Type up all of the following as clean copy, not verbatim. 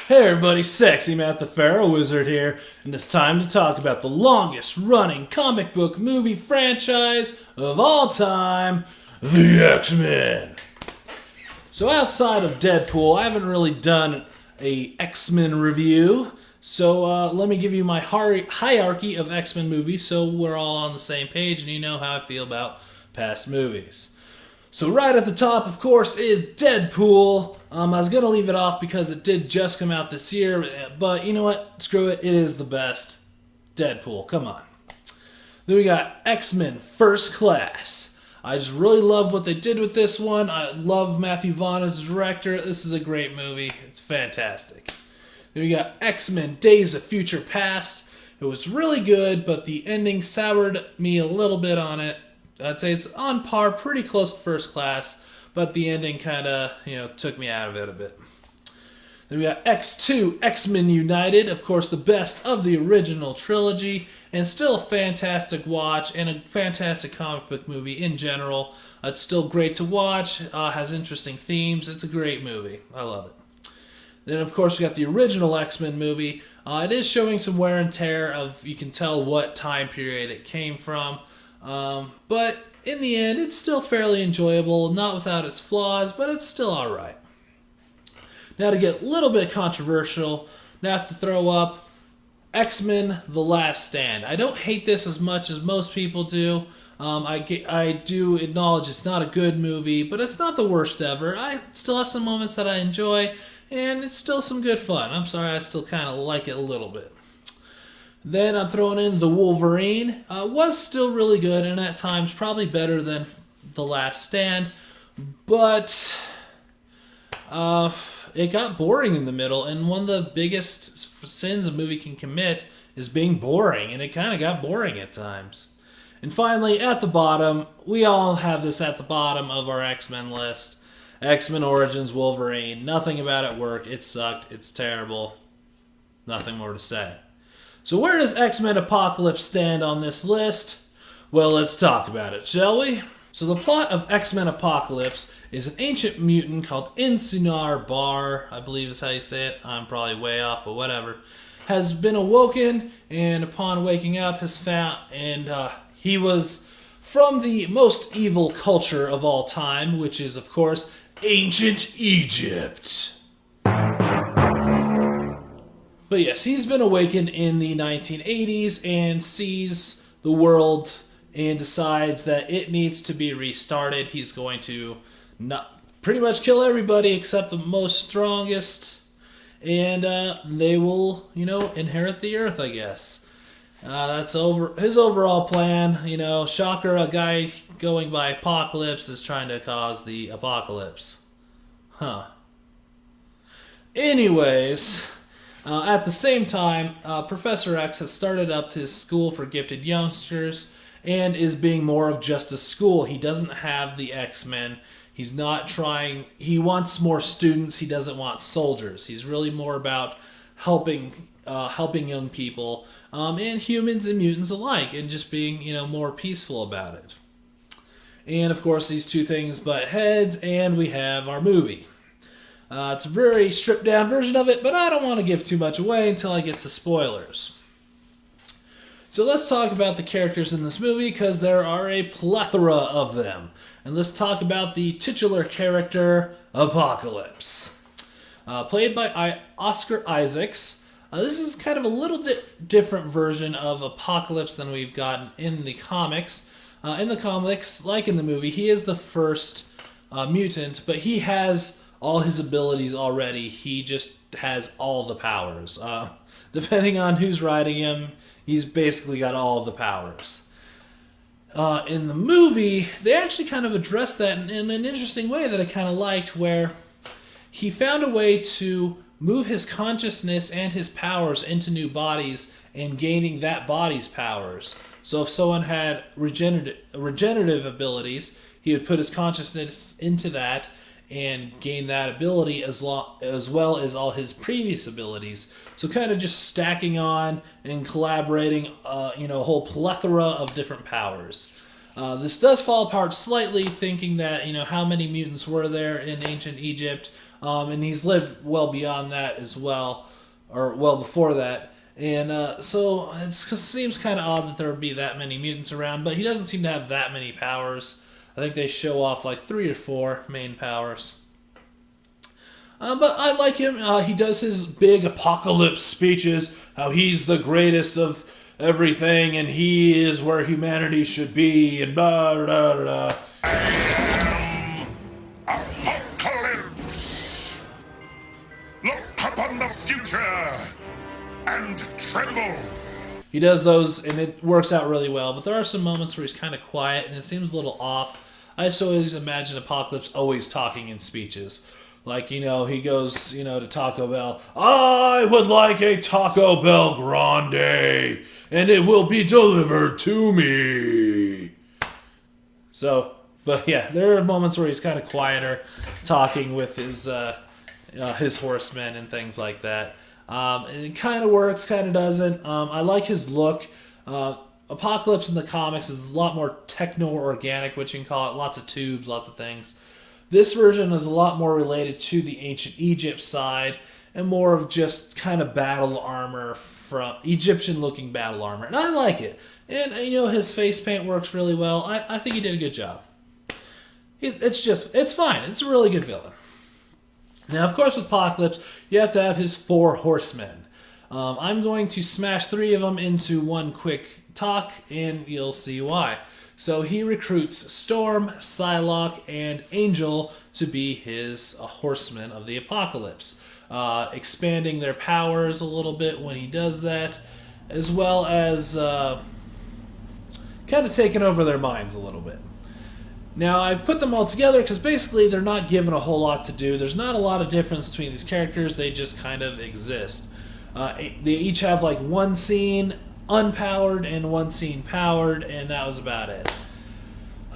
Hey everybody, Sexy Matt the Pharaoh Wizard here, and it's time to talk about the longest running comic book movie franchise of all time, the X-Men. So outside of Deadpool, I haven't really done a X-Men review, so let me give you my hierarchy of X-Men movies so we're all on the same page and you know how I feel about past movies. So right at the top, of course, is Deadpool. I was going to leave it off because it did just come out this year, but you know what? Screw it. It is the best. Deadpool. Come on. Then we got X-Men First Class. I just really love what they did with this one. I love Matthew Vaughn as the director. This is a great movie. It's fantastic. Then we got X-Men Days of Future Past. It was really good, but the ending soured me a little bit on it. I'd say it's on par, pretty close to First Class, but the ending kind of, took me out of it a bit. Then we got X2, X-Men United, of course the best of the original trilogy, and still a fantastic watch and a fantastic comic book movie in general. It's still great to watch, has interesting themes, it's a great movie. I love it. Then of course we got the original X-Men movie. It is showing some wear and tear of, you can tell what time period it came from. But in the end, it's still fairly enjoyable, not without its flaws, but it's still alright. Now to get a little bit controversial, now I have to throw up X-Men The Last Stand. I don't hate this as much as most people do. I do acknowledge it's not a good movie, but it's not the worst ever. I still have some moments that I enjoy, and it's still some good fun. I'm sorry, I still kind of like it a little bit. Then I'm throwing in The Wolverine. Was still really good, and at times probably better than The Last Stand. But it got boring in the middle, and one of the biggest sins a movie can commit is being boring, and it kind of got boring at times. And finally, at the bottom, we all have this at the bottom of our X-Men list. X-Men Origins Wolverine. Nothing about it worked. It sucked. It's terrible. Nothing more to say. So where does X-Men Apocalypse stand on this list? Well, let's talk about it, shall we? So the plot of X-Men Apocalypse is an ancient mutant called Insunar Bar, I believe is how you say it. I'm probably way off, but whatever. Has been awoken, and upon waking up, has found, and he was from the most evil culture of all time, which is, of course, ancient Egypt. But yes, he's been awakened in the 1980s and sees the world and decides that it needs to be restarted. He's going to pretty much kill everybody except the most strongest, and they will, inherit the earth, I guess. That's his overall plan. Shocker, a guy going by Apocalypse is trying to cause the apocalypse. Huh. Anyways... at the same time, Professor X has started up his school for gifted youngsters and is being more of just a school. He doesn't have the X-Men. He's not trying... He wants more students. He doesn't want soldiers. He's really more about helping young people and humans and mutants alike, and just being, more peaceful about it. And, of course, these two things butt heads, and we have our movie. It's a very stripped down version of it, but I don't want to give too much away until I get to spoilers. So let's talk about the characters in this movie, because there are a plethora of them. And let's talk about the titular character, Apocalypse. played by Oscar Isaacs. This is kind of a little different version of Apocalypse than we've gotten in the comics. In the comics, like in the movie, he is the first mutant, but he has all his abilities already. He just has all the powers. Depending on who's riding him, he's basically got all of the powers. In the movie, they actually kind of addressed that in an interesting way that I kind of liked, where he found a way to move his consciousness and his powers into new bodies and gaining that body's powers. So if someone had regenerative abilities, he would put his consciousness into that and gain that ability as well as all his previous abilities. So kind of just stacking on and collaborating, a whole plethora of different powers. This does fall apart slightly, thinking that, how many mutants were there in ancient Egypt, and he's lived well beyond that as well, or well before that. And so it seems kind of odd that there would be that many mutants around, but he doesn't seem to have that many powers. I think they show off like 3 or 4 main powers. But I like him. He does his big apocalypse speeches, how he's the greatest of everything and he is where humanity should be, and blah, blah, blah, blah. Apocalypse! Look upon the future and tremble. He does those, and it works out really well, but there are some moments where he's kind of quiet, and it seems a little off. I just always imagine Apocalypse always talking in speeches. Like, he goes, to Taco Bell. I would like a Taco Bell Grande, and it will be delivered to me. So, but yeah, there are moments where he's kind of quieter, talking with his horsemen and things like that. And it kind of works, kind of doesn't. I like his look. Apocalypse in the comics is a lot more techno-organic, which you can call it. Lots of tubes, lots of things. This version is a lot more related to the ancient Egypt side and more of just kind of battle armor, from Egyptian-looking battle armor. And I like it. And, his face paint works really well. I think he did a good job. It's fine. It's a really good villain. Now, of course, with Apocalypse, you have to have his 4 horsemen. I'm going to smash 3 of them into one quick talk, and you'll see why. So he recruits Storm, Psylocke, and Angel to be his horsemen of the Apocalypse, expanding their powers a little bit when he does that, as well as kind of taking over their minds a little bit. Now, I put them all together because basically they're not given a whole lot to do. There's not a lot of difference between these characters. They just kind of exist. They each have like one scene unpowered and one scene powered, and that was about it.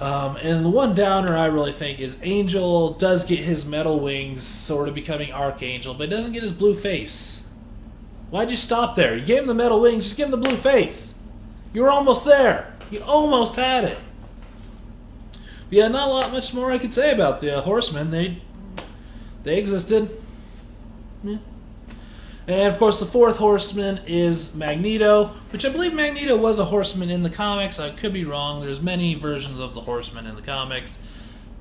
And the one downer I really think is Angel does get his metal wings, sort of becoming Archangel, but doesn't get his blue face. Why'd you stop there? You gave him the metal wings, just give him the blue face. You were almost there. You almost had it. But yeah, not a lot much more I could say about the Horsemen. They existed. Yeah. And of course, the 4th Horseman is Magneto, which I believe Magneto was a Horseman in the comics. I could be wrong. There's many versions of the Horseman in the comics.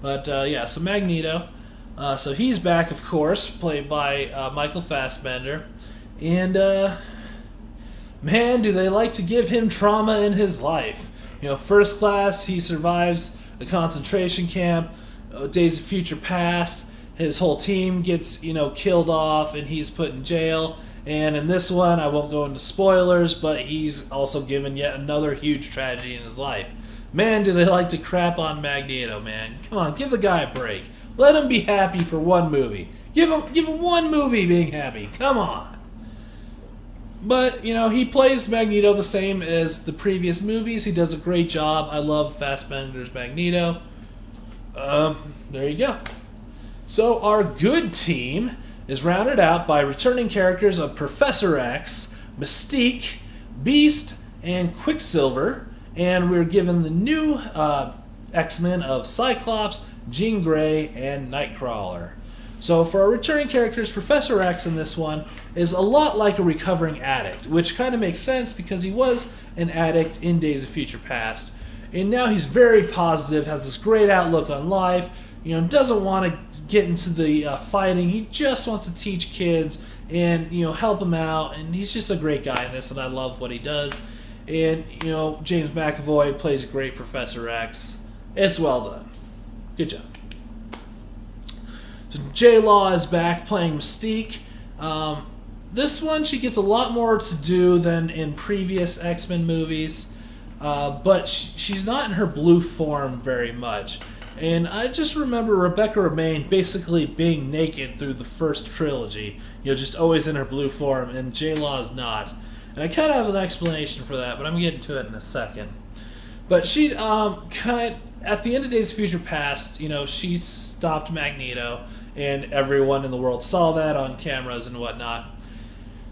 But yeah, so Magneto. So he's back, of course, played by Michael Fassbender. And man, do they like to give him trauma in his life. First class, he survives a concentration camp, Days of Future Past. His whole team gets, killed off, and he's put in jail. And in this one, I won't go into spoilers, but he's also given yet another huge tragedy in his life. Man, do they like to crap on Magneto, man. Come on, give the guy a break. Let him be happy for one movie. Give him one movie being happy. Come on. But, he plays Magneto the same as the previous movies. He does a great job. I love Fassbender's Magneto. There you go. So our good team is rounded out by returning characters of Professor X, Mystique, Beast, and Quicksilver. And we're given the new X-Men of Cyclops, Jean Grey, and Nightcrawler. So for our returning characters, Professor X in this one is a lot like a recovering addict, which kind of makes sense because he was an addict in Days of Future Past. And now he's very positive, has this great outlook on life, doesn't want to get into the fighting. He just wants to teach kids and help them out. And he's just a great guy in this, and I love what he does. And James McAvoy plays a great Professor X. It's well done. Good job. So J-Law is back playing Mystique. This one, she gets a lot more to do than in previous X-Men movies, but she's not in her blue form very much. And I just remember Rebecca Romijn basically being naked through the first trilogy, just always in her blue form, and J-Law is not. And I kind of have an explanation for that, but I'm getting to it in a second. But she, at the end of Days of Future Past, she stopped Magneto, and everyone in the world saw that on cameras and whatnot.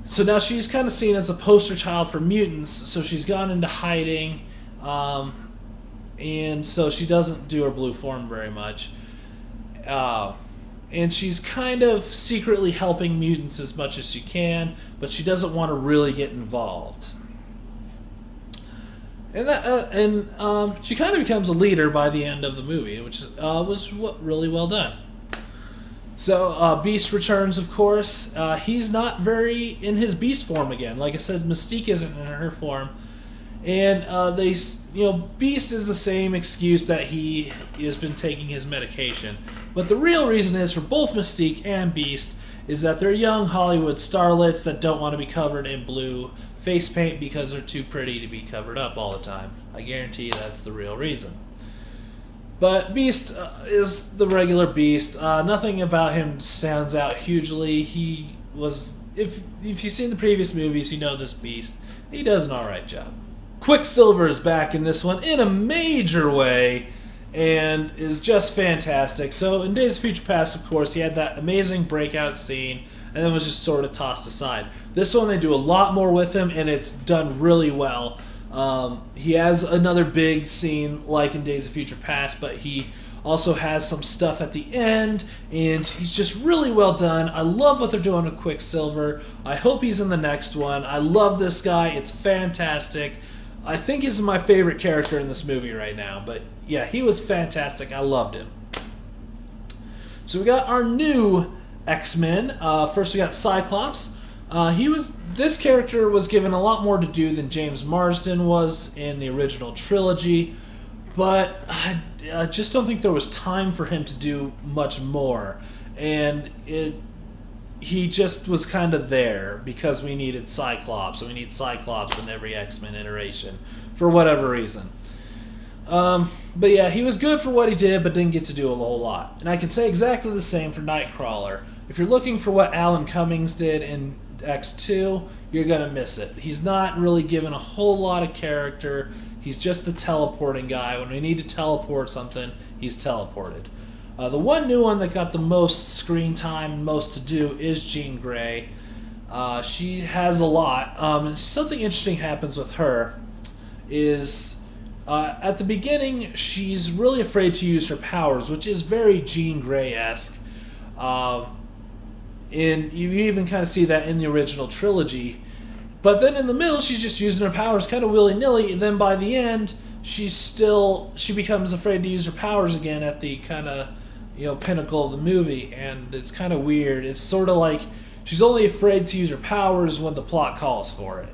So now she's kind of seen as a poster child for mutants, so she's gone into hiding, and so she doesn't do her blue form very much. And she's kind of secretly helping mutants as much as she can, but she doesn't want to really get involved. And she kind of becomes a leader by the end of the movie, which was really well done. So Beast returns, of course. He's not very in his Beast form again. Like I said, Mystique isn't in her form, and Beast is the same excuse that he has been taking his medication. But the real reason is for both Mystique and Beast is that they're young Hollywood starlets that don't want to be covered in blue face paint because they're too pretty to be covered up all the time. I guarantee that's the real reason. But Beast is the regular Beast. Nothing about him stands out hugely. He was, if you've seen the previous movies, you know this Beast. He does an alright job. Quicksilver is back in this one in a major way and is just fantastic. So in Days of Future Past, of course, he had that amazing breakout scene and then was just sort of tossed aside. This one, they do a lot more with him, and it's done really well. He has another big scene like in Days of Future Past, but he also has some stuff at the end, and he's just really well done. I love what they're doing with Quicksilver. I hope he's in the next one. I love this guy. It's fantastic. I think he's my favorite character in this movie right now, but yeah, he was fantastic. I loved him. So we got our new X-Men. First we got Cyclops. This character was given a lot more to do than James Marsden was in the original trilogy, but I just don't think there was time for him to do much more. And he just was kind of there because we needed Cyclops, and we need Cyclops in every X-Men iteration for whatever reason. But yeah, he was good for what he did, but didn't get to do a whole lot. And I can say exactly the same for Nightcrawler. If you're looking for what Alan Cummings did in X2, you're going to miss it. He's not really given a whole lot of character. He's just the teleporting guy. When we need to teleport something, he's teleported. The one new one that got the most screen time and most to do is Jean Grey. She has a lot. And something interesting happens with her is at the beginning, she's really afraid to use her powers, which is very Jean Grey-esque. And you even kind of see that in the original trilogy. But then in the middle, she's just using her powers kind of willy-nilly, and then by the end, she becomes afraid to use her powers again at the kind of, pinnacle of the movie, and it's kind of weird. It's sort of like she's only afraid to use her powers when the plot calls for it.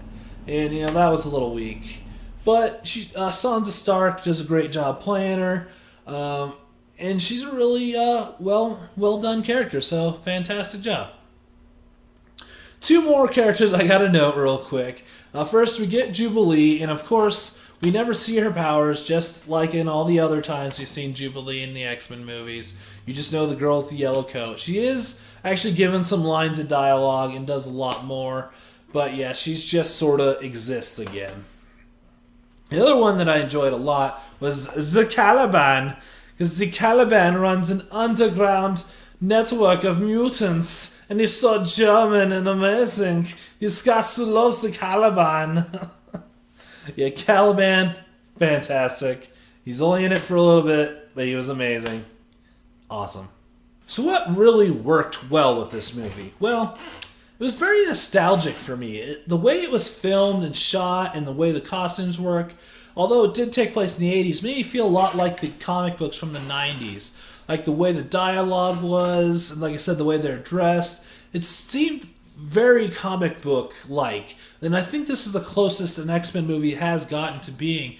And, that was a little weak. But Sansa Stark does a great job playing her. And she's a really well done character, so fantastic job. Two more characters I gotta note real quick. First, we get Jubilee, and of course, we never see her powers, just like in all the other times we've seen Jubilee in the X-Men movies. You just know the girl with the yellow coat. She is actually given some lines of dialogue and does a lot more, but yeah, she's just sort of exists again. The other one that I enjoyed a lot was the Caliban, because the Caliban runs an underground network of mutants, and he's so German and amazing. He's got to love the Caliban. Yeah, Caliban, fantastic. He's only in it for a little bit, but he was amazing. Awesome. So what really worked well with this movie? Well, it was very nostalgic for me. The way it was filmed and shot and the way the costumes work, although it did take place in the 80s, made me feel a lot like the comic books from the 90s. like the way the dialogue was, and like I said, the way they're dressed. It seemed very comic book like, and I think this is the closest an X-Men movie has gotten to being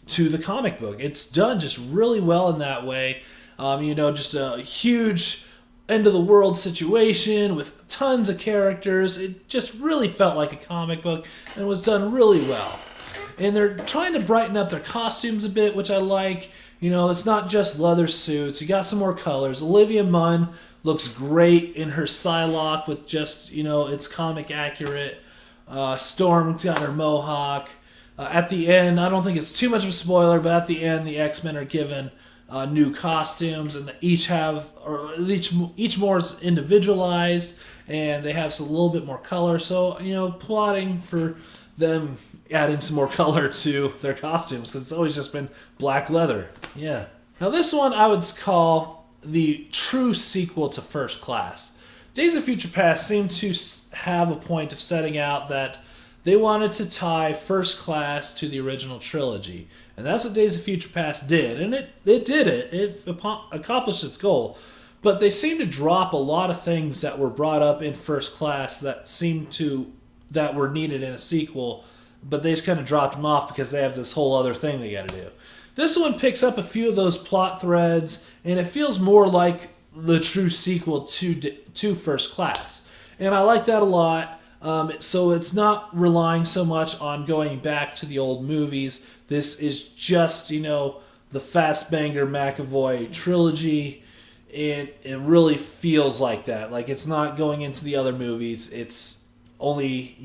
to the comic book. It's done just really well in that way. Just a huge end of the world situation with tons of characters. It just really felt like a comic book and was done really well. And they're trying to brighten up their costumes a bit, which I like. It's not just leather suits. You got some more colors. Olivia Munn looks great in her Psylocke with just, it's comic accurate. Storm's got her mohawk. At the end, I don't think it's too much of a spoiler, but at the end, the X-Men are given new costumes, and each more is individualized, and they have a little bit more color. So, plotting for them adding some more color to their costumes, because it's always just been black leather. Yeah. Now, this one I would call the true sequel to First Class. Days of Future Past seemed to have a point of setting out that they wanted to tie First Class to the original trilogy. And that's what Days of Future Past did. And it did it. It accomplished its goal. But they seemed to drop a lot of things that were brought up in First Class that were needed in a sequel. But they just kind of dropped them off because they have this whole other thing they got to do. This one picks up a few of those plot threads, and it feels more like the true sequel to First Class. And I like that a lot. So it's not relying so much on going back to the old movies. This is just, the Fassbender McAvoy trilogy, and it really feels like that. Like, it's not going into the other movies. It's only,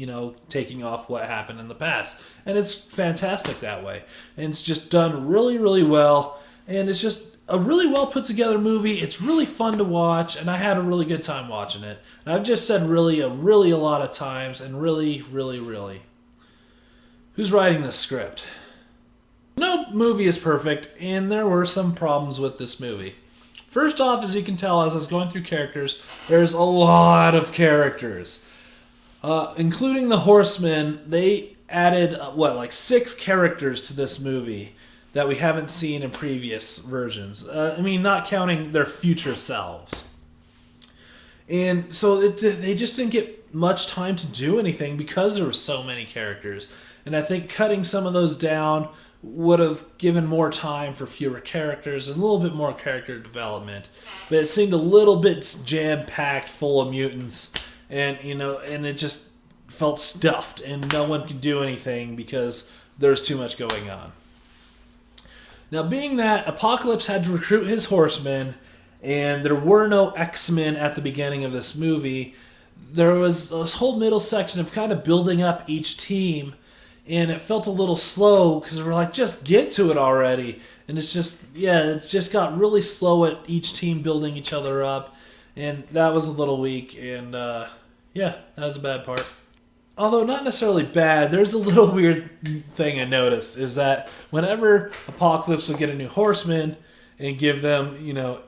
taking off what happened in the past. And it's fantastic that way. And it's just done really, really well. And it's just a really well put together movie. It's really fun to watch, and I had a really good time watching it. And I've just said really a lot of times, and really, really, really. Who's writing this script? No movie is perfect, and there were some problems with this movie. First off, as you can tell, as I was going through characters, there's a lot of characters. Including the Horsemen, they added, 6 characters to this movie that we haven't seen in previous versions. Not counting their future selves. And so they just didn't get much time to do anything because there were so many characters. And I think cutting some of those down would have given more time for fewer characters and a little bit more character development. But it seemed a little bit jam-packed full of mutants. And, and it just felt stuffed. And no one could do anything because there's too much going on. Now, being that Apocalypse had to recruit his Horsemen, and there were no X-Men at the beginning of this movie, there was this whole middle section of kind of building up each team, and it felt a little slow because we're like, just get to it already. And it just got really slow at each team building each other up, and that was a little weak, and that was a bad part. Although not necessarily bad, there's a little weird thing I noticed, is that whenever Apocalypse would get a new Horseman and give them,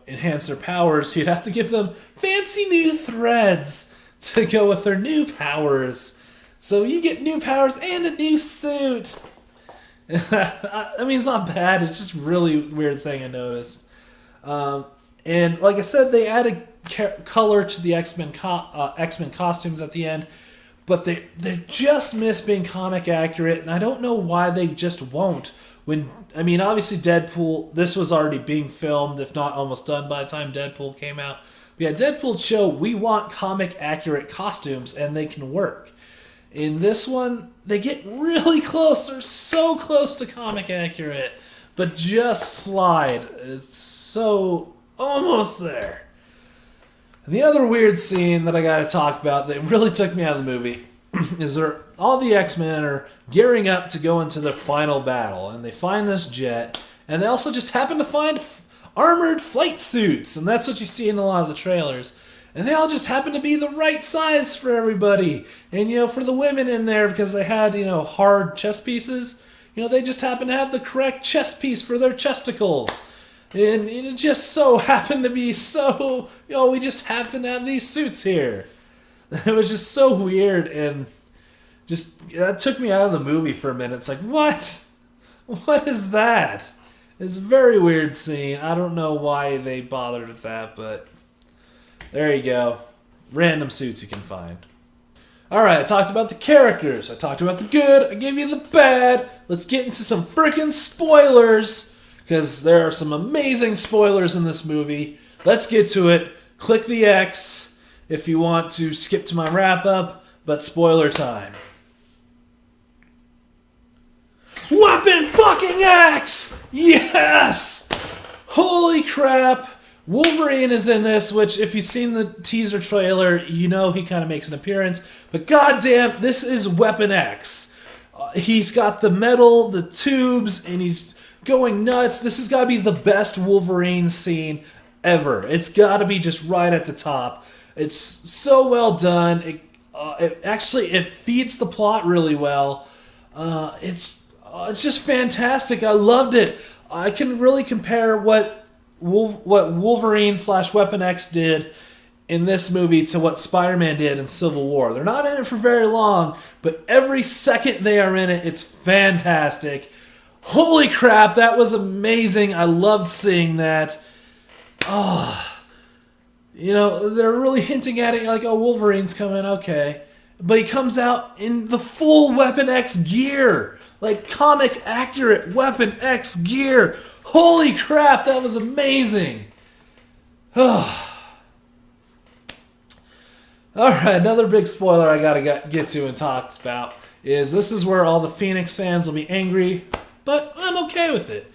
enhance their powers, he'd have to give them fancy new threads to go with their new powers. So you get new powers and a new suit. It's not bad, it's just a really weird thing I noticed. And like I said, they added color to the X-Men costumes at the end. But they just miss being comic accurate, and I don't know why they just won't. Obviously Deadpool, this was already being filmed, if not almost done by the time Deadpool came out. But Deadpool showed we want comic accurate costumes, and they can work. In this one, they get really close. They're so close to comic accurate, but just slide. It's so almost there. The other weird scene that I gotta talk about that really took me out of the movie is all the X-Men are gearing up to go into the final battle, and they find this jet, and they also just happen to find armored flight suits, and that's what you see in a lot of the trailers. And they all just happen to be the right size for everybody. And, for the women in there, because they had, hard chest pieces, they just happen to have the correct chest piece for their chesticles. And it just so happened to be we just happen to have these suits here. It was just so weird, and that took me out of the movie for a minute. It's like, what? What is that? It's a very weird scene. I don't know why they bothered with that, but there you go. Random suits you can find. Alright, I talked about the characters. I talked about the good. I gave you the bad. Let's get into some freaking spoilers, because there are some amazing spoilers in this movie. Let's get to it. Click the X if you want to skip to my wrap-up, but spoiler time. Weapon fucking X! Yes! Holy crap! Wolverine is in this, which if you've seen the teaser trailer, you know he kind of makes an appearance. But goddamn, this is Weapon X. He's got the metal, the tubes, and he's going nuts. This has got to be the best Wolverine scene ever. It's got to be just right at the top. It's so well done. It feeds the plot really well. It's just fantastic. I loved it. I can really compare what Wolverine / Weapon X did in this movie to what Spider-Man did in Civil War. They're not in it for very long, but every second they are in it, it's fantastic. Holy crap, that was amazing. I loved seeing that. You know, they're really hinting at it like, oh, Wolverine's coming, okay. But he comes out in the full Weapon X gear. Like comic accurate Weapon X gear. Holy crap, that was amazing. Alright, another big spoiler I gotta get to and talk about is this is where all the Phoenix fans will be angry, but I'm okay with it.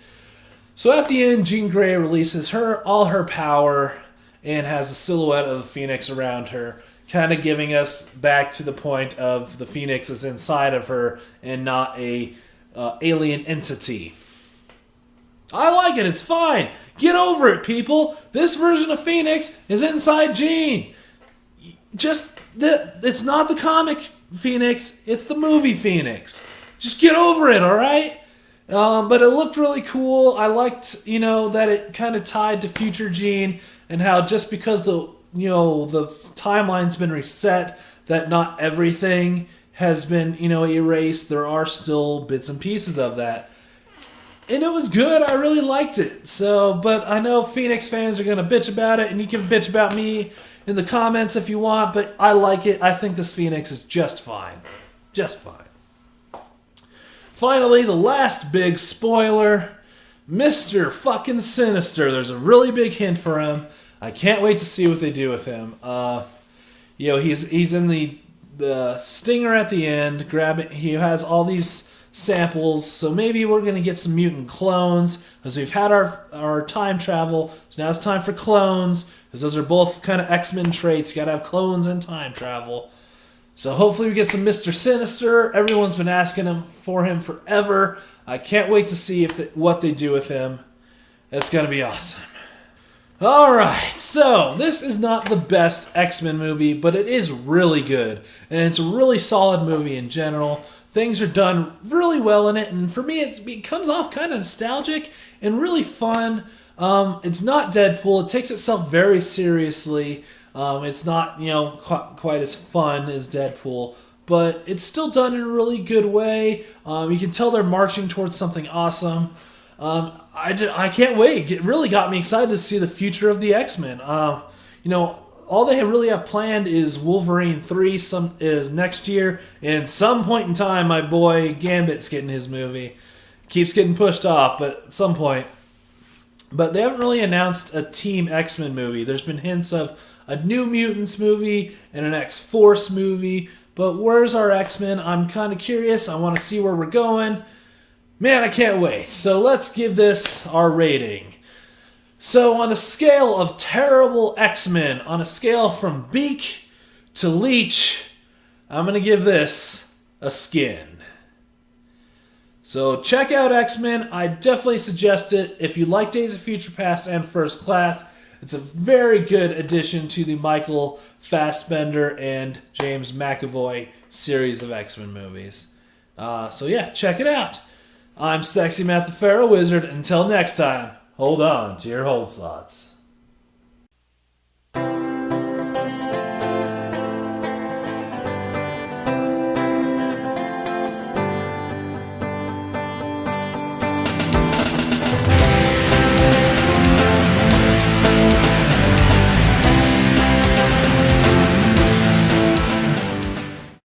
So at the end, Jean Grey releases all her power and has a silhouette of the Phoenix around her, kind of giving us back to the point of the Phoenix is inside of her and not a alien entity. I like it. It's fine. Get over it, people. This version of Phoenix is inside Jean. It's not the comic Phoenix. It's the movie Phoenix. Just get over it, all right? But it looked really cool. I liked, that it kind of tied to future Jean and how just because the timeline's been reset, that not everything has been, erased. There are still bits and pieces of that. And it was good. I really liked it. But I know Phoenix fans are going to bitch about it, and you can bitch about me in the comments if you want, but I like it. I think this Phoenix is just fine. Just fine. Finally, the last big spoiler, Mr. fucking Sinister. There's a really big hint for him. I can't wait to see what they do with him. He's in the stinger at the end, he has all these samples, so maybe we're going to get some mutant clones, because we've had our time travel, so now it's time for clones, because those are both kind of X-Men traits. You got to have clones and time travel. So hopefully we get some Mr. Sinister. Everyone's been asking for him forever. I can't wait to see what they do with him. It's going to be awesome. Alright, so this is not the best X-Men movie, but it is really good. And it's a really solid movie in general. Things are done really well in it, and for me it comes off kind of nostalgic and really fun. It's not Deadpool. It takes itself very seriously. It's not, quite as fun as Deadpool, but it's still done in a really good way. You can tell they're marching towards something awesome. I can't wait. It really got me excited to see the future of the X-Men. All they really have planned is Wolverine 3 is next year, and some point in time, my boy Gambit's getting his movie. Keeps getting pushed off, but at some point. But they haven't really announced a Team X-Men movie. There's been hints of a New Mutants movie and an X-Force movie, but where's our X-Men? I'm kind of curious. I want to see where we're going. Man, I can't wait. So let's give this our rating. So on a scale of terrible X-Men, on a scale from Beak to Leech, I'm going to give this a skin. So check out X-Men. I definitely suggest it. If you like Days of Future Past and First Class, it's a very good addition to the Michael Fassbender and James McAvoy series of X-Men movies. Check it out. I'm Sexy Matt the Pharaoh Wizard. Until next time, hold on to your hold slots.